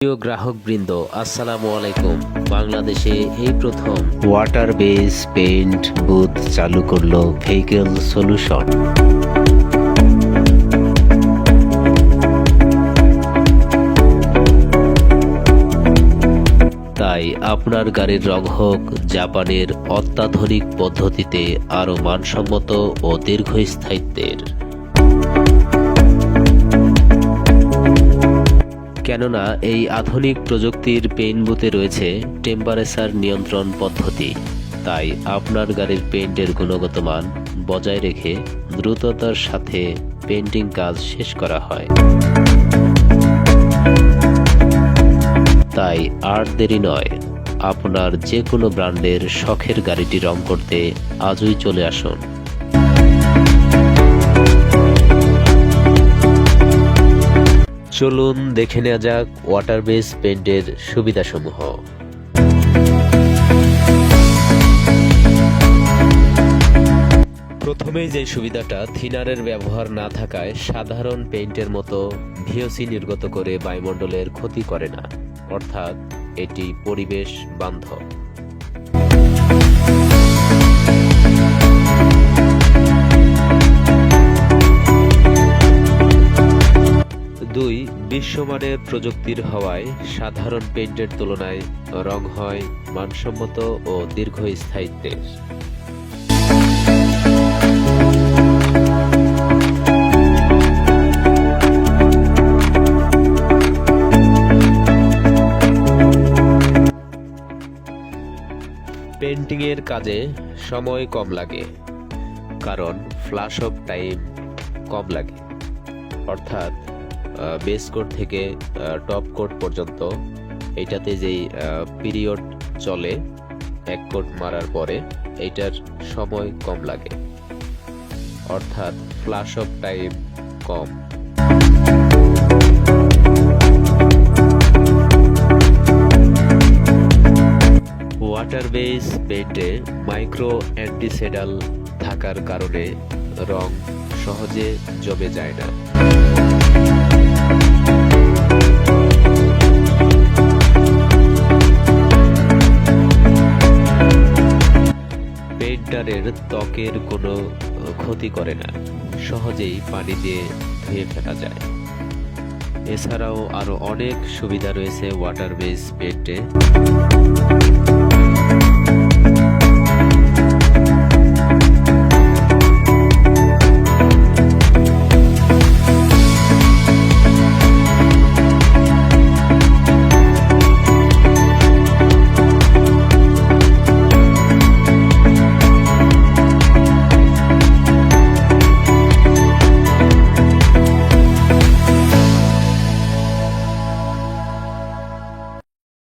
প্রিয় গ্রাহকবৃন্দ, আসসালামু আলাইকুম। বাংলাদেশে এই প্রথম ওয়াটার বেস পেইন্ট বুথ চালু করলো ভেহিকেল সলিউশন। তাই আপনার গাড়ির রং হোক জাপানের অত্যাধুনিক পদ্ধতিতে আরও মানসম্মত ও দীর্ঘস্থায়িত্বের। কেননা এই আধুনিক প্রযুক্তির পেইন্ট বুথে রয়েছে টেম্পারেচার নিয়ন্ত্রণ পদ্ধতি, তাই আপনার গাড়ির পেইন্টের গুণগত মান বজায় রেখে দ্রুততার সাথে পেইন্টিং কাজ শেষ করা হয়। তাই আর দেরি নয়, আপনার যে কোনো ব্র্যান্ডের শখের গাড়িটি রং করতে আজই চলে আসুন। চলুন দেখে নেওয়া যাক ওয়াটার বেস পেইন্টের সুবিধাসমূহ। প্রথমেই যে সুবিধাটা, থিনারের ব্যবহার না থাকায় সাধারণ পেইন্টের মতো ভিওসি নির্গত করে বায়ুমণ্ডলের ক্ষতি করে না, অর্থাৎ এটি পরিবেশ বান্ধব। দুই, বিশ্বমানের প্রযুক্তির হওয়ায় সাধারণ পেইন্টের তুলনায় রং হয় মানসম্মত ও দীর্ঘস্থায়িত্বের। পেইন্টিংয়ের কাজে সময় কম লাগে, কারণ ফ্ল্যাশ অফ টাইম কম লাগে, অর্থাৎ বেস কোট থেকে টপ কোট পর্যন্ত এইটাতে যেই পিরিয়ড চলে এক কোট মারার পরে, এইটার সময় কম লাগে, অর্থাৎ ফ্ল্যাশ অফ টাইম কম। ওয়াটার বেস পেইন্টে মাইক্রো অ্যান্টিসেডাল থাকার কারণে রং সহজে জমে যায় না। পেইন্টারের ত্বকের কোনো ক্ষতি করে না, সহজেই পানি দিয়ে ধুয়ে ফেলা যায়। এছাড়াও আরো অনেক সুবিধা রয়েছে ওয়াটার বেস পেইন্টে।